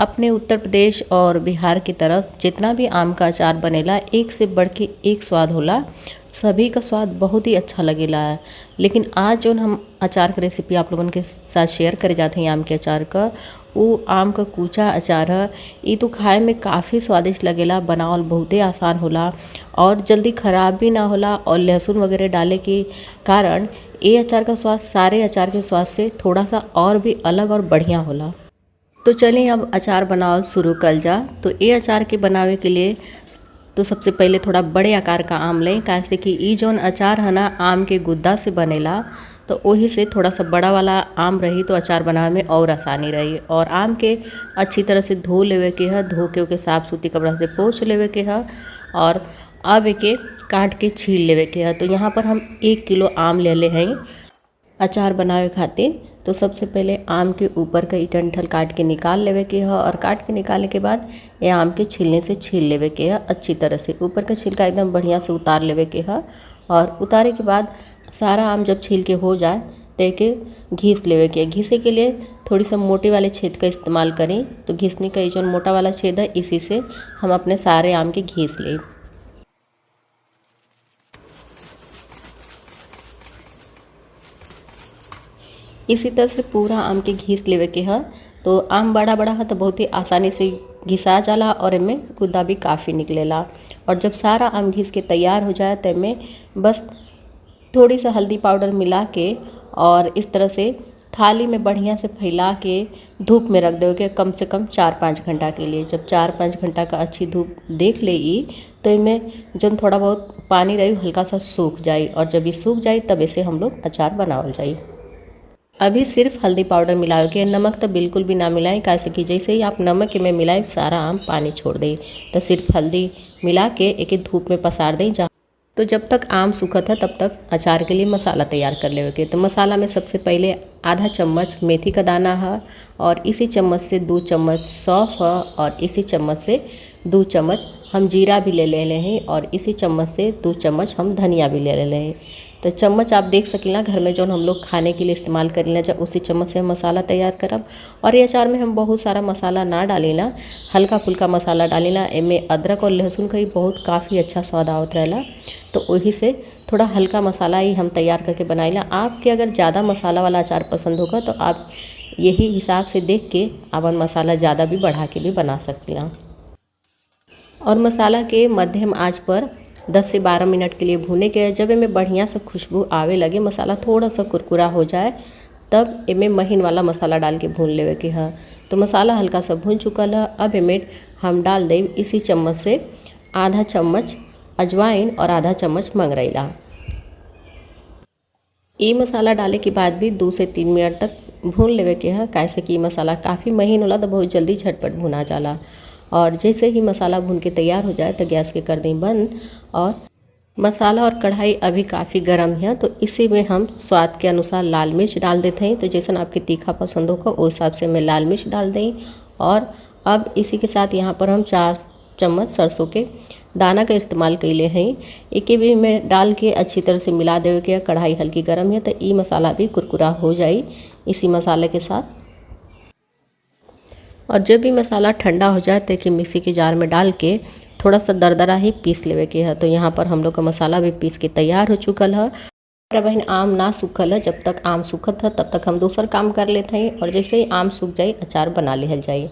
अपने उत्तर प्रदेश और बिहार की तरफ जितना भी आम का अचार बनेला एक से बढ़ के एक स्वाद होला। सभी का स्वाद बहुत ही अच्छा लगेला है। लेकिन आज जो हम अचार का रेसिपी आप लोगन के साथ शेयर करे जाते हैं आम के अचार का, वो आम का कूचा अचार है। ये तो खाए में काफ़ी स्वादिष्ट लगेला, बनावल बहुते आसान होला और जल्दी ख़राब भी ना होला। और लहसुन वगैरह डाले के कारण ये अचार का स्वाद सारे अचार के स्वाद से थोड़ा सा और भी अलग और बढ़िया होला। तो चलिए अब अचार बनावल शुरू कल जा। तो ये अचार के बनावे के लिए तो सबसे पहले थोड़ा बड़े आकार का आम लें, कैसे कि ये जौन अचार है ना आम के गुद्दा से बनेला, तो वही से थोड़ा सा बड़ा वाला आम रही तो अचार बनावे में और आसानी रही। और आम के अच्छी तरह से धो लेवे के है, धो के ओके साफ सूती कपड़ा से पोंछ लेवे के है और अब एके काट के छील लेवे के है। तो यहाँ पर हम 1 किलो आम ले ले हैं अचार बनावे खातिर। तो सबसे पहले आम के ऊपर का डंठल काट के निकाल लेवे के है और काट के निकालने के बाद ये आम के छीलने से छील लेवे के है अच्छी तरह से। ऊपर का छिलका एकदम बढ़िया से उतार लेवे के है और उतारे के बाद सारा आम जब छील के हो जाए तो के घीस लेवे के। घीसे के लिए थोड़ी सा मोटे वाले छेद का इस्तेमाल करें। तो घीसने का जो मोटा वाला छेद है इसी से हम अपने सारे आम के घीस लें। इसी तरह से पूरा आम के घीस लेवे के है। तो आम बड़ा बड़ा है तो बहुत ही आसानी से घिसा जाला और इनमें गुद्दा भी काफ़ी निकलेला। और जब सारा आम घिस के तैयार हो जाए तो इनमें बस थोड़ी सा हल्दी पाउडर मिला के और इस तरह से थाली में बढ़िया से फैला के धूप में रख देवे के कम से कम 4-5 घंटा के लिए। जब 4-5 घंटा का अच्छी धूप देख ले तो इनमें जब थोड़ा बहुत पानी रही हल्का सा सूख जाए और जब ये सूख जाए तब इसे हम लोग अचार बनावल जाए। अभी सिर्फ हल्दी पाउडर मिलाओ के, नमक तो बिल्कुल भी ना मिलाएं, कैसे कि जैसे ही आप नमक में मिलाएं सारा आम पानी छोड़ दें। तो सिर्फ हल्दी मिला के एक धूप में पसार दें जा। तो जब तक आम सूखत है तब तक अचार के लिए मसाला तैयार कर लेवे के। तो मसाला में सबसे पहले आधा चम्मच मेथी का दाना है और इसी चम्मच से 2 चम्मच सौंफ है और इसी चम्मच से 2 चम्मच हम जीरा भी ले ले हैं और इसी चम्मच से 2 चम्मच हम धनिया भी ले ले हैं। तो चम्मच आप देख सकिला घर में जो हम लोग खाने के लिए इस्तेमाल करेला जब उसी चम्मच से हम मसाला तैयार करब। और ये अचार में हम बहुत सारा मसाला ना डालीला, हल्का फुल्का मसाला डालीला। इनमें अदरक और लहसुन का ही बहुत काफ़ी अच्छा स्वाद आवत रहेला। तो वही से थोड़ा हल्का मसाला ही हम तैयार करके बनाईला। आपके अगर ज़्यादा मसाला वाला अचार पसंद होगा तो आप यही हिसाब से देख के अपन मसाला ज़्यादा भी बढ़ा के भी बना सकिला। और मसाला के मध्यम आंच पर 10 से 12 मिनट के लिए भूने के। जब इनमें बढ़िया सा खुशबू आवे लगे, मसाला थोड़ा सा कुरकुरा हो जाए, तब इनमें महीन वाला मसाला डाल के भून लेवे के है। तो मसाला हल्का सा भून चुकल है। अब इनमें हम डाल दें इसी चम्मच से आधा चम्मच अजवाइन और आधा चम्मच मंगरैला। ये मसाला डाले के बाद भी 2 से 3 मिनट तक भून लेवे के है, कैसे कि मसाला काफ़ी महीन होला तो बहुत जल्दी झटपट भुना जाला। और जैसे ही मसाला भून के तैयार हो जाए तो गैस के कर दें बंद। और मसाला और कढ़ाई अभी काफ़ी गर्म है तो इसी में हम स्वाद के अनुसार लाल मिर्च डाल देते हैं। तो जैसा आपके तीखा पसंद होगा उस हिसाब से मैं लाल मिर्च डाल दें। और अब इसी के साथ यहाँ पर हम 4 चम्मच सरसों के दाना का इस्तेमाल कैले हैं। एक भी में डाल के अच्छी तरह से मिला देवे के। कढ़ाई हल्की गर्म है तो ये मसाला भी कुरकुरा हो जाए इसी मसाले के साथ। और जब भी मसाला ठंडा हो जाए तो कि मिक्सी के जार में डाल के थोड़ा सा दरदरा ही पीस लेवे के है। तो यहाँ पर हम लोग का मसाला भी पीस के तैयार हो चुकल है। और बहन आम ना सूखल है, जब तक आम सूखत है तब तक हम दूसरा काम कर लेते हैं और जैसे ही आम सूख जाए अचार बना लिहल जाए।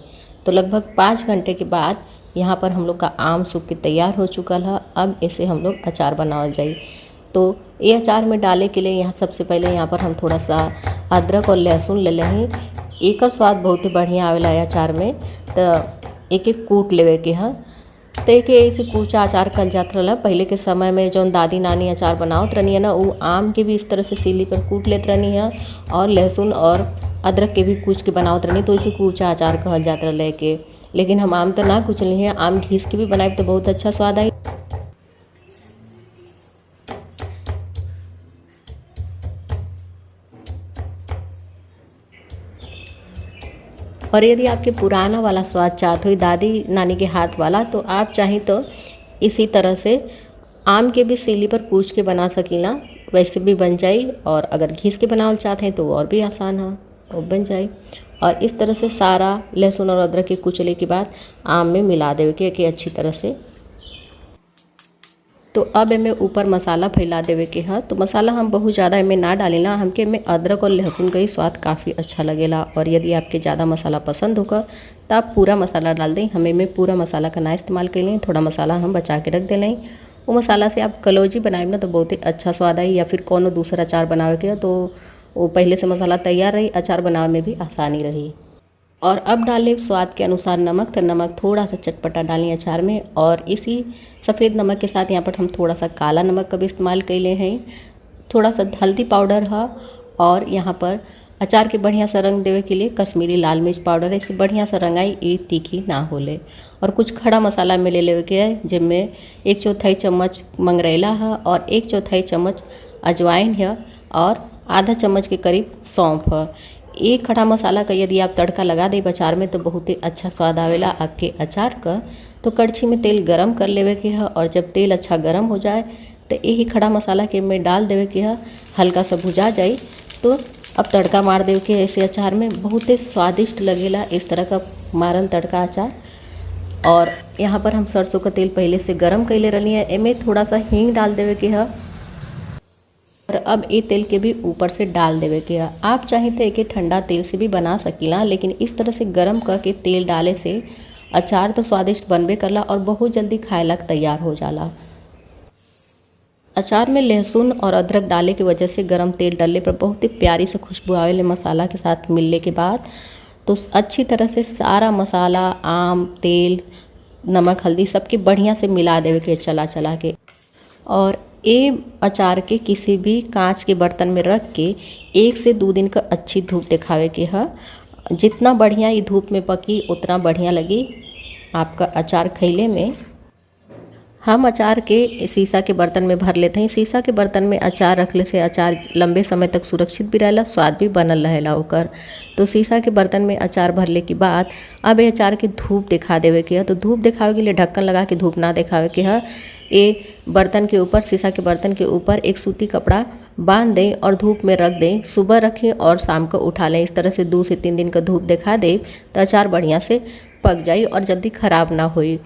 तो लगभग 5 घंटे के बाद यहाँ पर हम लोग का आम सूख के तैयार हो चुकल है। अब इसे हम लोग अचार बनावल जाए। तो ये अचार में डाले के लिए यहाँ सबसे पहले यहाँ पर हम थोड़ा सा अदरक और लहसुन ले लें। एक स्वाद बहुत ही बढ़िया आवेला अचार में। तो एक कूट लेवे के है। तो एक ऐसे कूचा अचार कल जात रहा। पहले के समय में जो दादी नानी अचार बनावत रहनी है ना, वो आम के भी इस तरह से सीली पर कूट लेत रहनी है और लहसुन और अदरक के भी कूच के बनावत रहनी। तो इसे कूचा अचार कहल जात रहा के। लेकिन हम आम तो ना कुचली है, आम घीस के भी बनाए तो बहुत अच्छा स्वाद आई। और यदि आपके पुराना वाला स्वाद चाहते हो दादी नानी के हाथ वाला, तो आप चाहें तो इसी तरह से आम के भी सीली पर कूच के बना सकीला, वैसे भी बन जाए। और अगर घीस के बनावल चाहते हैं तो और भी आसान है, वो बन जाए। और इस तरह से सारा लहसुन और अदरक के कुचले के बाद आम में मिला देवे के अच्छी तरह से। तो अब एमे ऊपर मसाला फैला देवे के है। तो मसाला हम बहुत ज़्यादा एमे ना डालेला, हमके एमे अदरक और लहसुन का ही स्वाद काफ़ी अच्छा लगेला। और यदि आपके ज़्यादा मसाला पसंद होगा तो आप पूरा मसाला डाल दें। हम एमे पूरा मसाला का ना इस्तेमाल कैलें, थोड़ा मसाला हम बचा के रख देलें। वो मसाला से आप कलौजी बनाए ना तो बहुत ही अच्छा स्वाद आई, या फिर कोनो दूसरा अचार बनावे के तो वो पहले से मसाला तैयार रही, अचार बनावे में भी आसानी रही। और अब डालें स्वाद के अनुसार नमक। तो नमक थोड़ा सा चटपटा डालें अचार में। और इसी सफ़ेद नमक के साथ यहाँ पर हम थोड़ा सा काला नमक का भी इस्तेमाल कैले हैं। थोड़ा सा हल्दी पाउडर है। और यहाँ पर अचार के बढ़िया सा रंग देवे के लिए कश्मीरी लाल मिर्च पाउडर है, इसे बढ़िया सा रंगाई ये तीखी ना होले। और कुछ खड़ा मसाला में ले लेवे के है, जिनमें 1/4 चम्मच मंगरैला है और 1/4 चम्मच अजवाइन है और आधा चम्मच के करीब सौंफ है। एक खड़ा मसाला का यदि आप तड़का लगा दें अचार में तो बहुत ही अच्छा स्वाद आवेला आपके अचार का। तो कड़छी में तेल गरम कर लेवे के है और जब तेल अच्छा गरम हो जाए तो यही खड़ा मसाला के में डाल देवे के है। हल्का सा भुजा जाए तो अब तड़का मार देवे के ऐसे अचार में बहुत ही स्वादिष्ट लगेला इस तरह का मारल तड़का अचार। और यहाँ पर हम सरसों का तेल पहले से गरम कैले रही है, एमे थोड़ा सा हींग डाल देवे के है। और अब ये तेल के भी ऊपर से डाल देवे के। आप चाहें तो एक ठंडा तेल से भी बना सकीला, लेकिन इस तरह से गरम करके तेल डाले से अचार तो स्वादिष्ट बनबे करला और बहुत जल्दी खाए लायक तैयार हो जाला। अचार में लहसुन और अदरक डाले की वजह से गरम तेल डालने पर बहुत ही प्यारी से खुशबू आवेले मसाला के साथ मिलने के बाद। तो अच्छी तरह से सारा मसाला, आम, तेल, नमक, हल्दी सबके बढ़िया से मिला देवे के चला चला के। और ये अचार के किसी भी कांच के बर्तन में रख के 1 से 2 दिन का अच्छी धूप दिखावे के है। जितना बढ़िया ये धूप में पकी उतना बढ़िया लगी आपका अचार खैले में। हम अचार के शीशा के बर्तन में भर लेते हैं। शीशा के बर्तन में अचार रखले से अचार लंबे समय तक सुरक्षित भी रहेला, स्वाद भी बनल रहेला ओकर। तो शीशा के बर्तन में अचार भरले के बाद अब ये अचार के धूप दिखा देवे के है। तो धूप दिखावे के लिए ढक्कन लगा के धूप ना दिखावे के है। ये बर्तन के ऊपर, शीशा के बर्तन के ऊपर एक सूती कपड़ा बांध दें और धूप में रख दें। सुबह रखें और शाम को उठा लें। इस तरह से 2 से 3 दिन का धूप दिखा दें तो अचार बढ़िया से पक जाए और जल्दी ख़राब ना होई।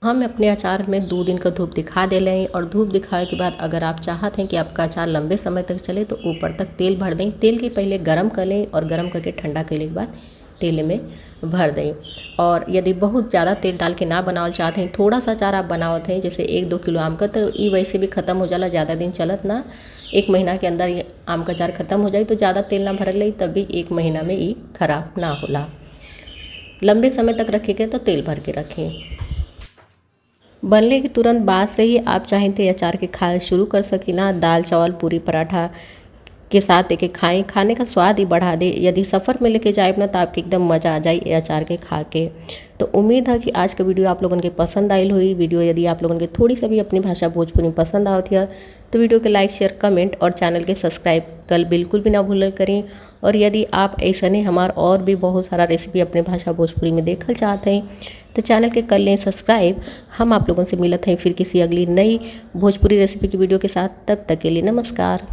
हम अपने अचार में 2 दिन का धूप दिखा दे लें। और धूप दिखाने के बाद अगर आप चाहते हैं कि आपका अचार लंबे समय तक चले तो ऊपर तक तेल भर दें। तेल के पहले गरम कर लें और गरम करके ठंडा करने के बाद तेल में भर दें। और यदि बहुत ज़्यादा तेल डाल के ना बनावल चाहते हैं, थोड़ा सा अचार आप बनावत हैं जैसे 1-2 किलो आम का, तो ये वैसे भी ख़त्म हो जाला, ज़्यादा दिन चलत ना। 1 महीना के अंदर ये आम का अचार ख़त्म हो जाए तो ज़्यादा तेल ना भरल रही, तब भी 1 महीना में ये खराब ना होला। लंबे समय तक रखेंगे तो तेल भर के रखें। बनने के तुरंत बाद से ही आप चाहें तो अचार के खाए शुरू कर सकीला। दाल, चावल, पूरी, पराठा के साथ एक खाएं, खाने का स्वाद ही बढ़ा दे। यदि सफ़र में लेके जाए ना तो आपके एकदम मज़ा आ जाए ये अचार के खा के। तो उम्मीद है कि आज का वीडियो आप लोगों के पसंद आई हुई। वीडियो यदि आप लोगों के थोड़ी सा भी अपनी भाषा भोजपुरी में पसंद आवती है तो वीडियो के लाइक, शेयर, कमेंट और चैनल के सब्सक्राइब कल बिल्कुल भी ना भूल करें। और यदि आप ऐसा नहीं हमार और भी बहुत सारा रेसिपी अपने भाषा भोजपुरी में देखल चाहते हैं तो चैनल के कर लें सब्सक्राइब। हम आप लोगों से मिलते हैं फिर किसी अगली नई भोजपुरी रेसिपी की वीडियो के साथ। तब तक के लिए नमस्कार।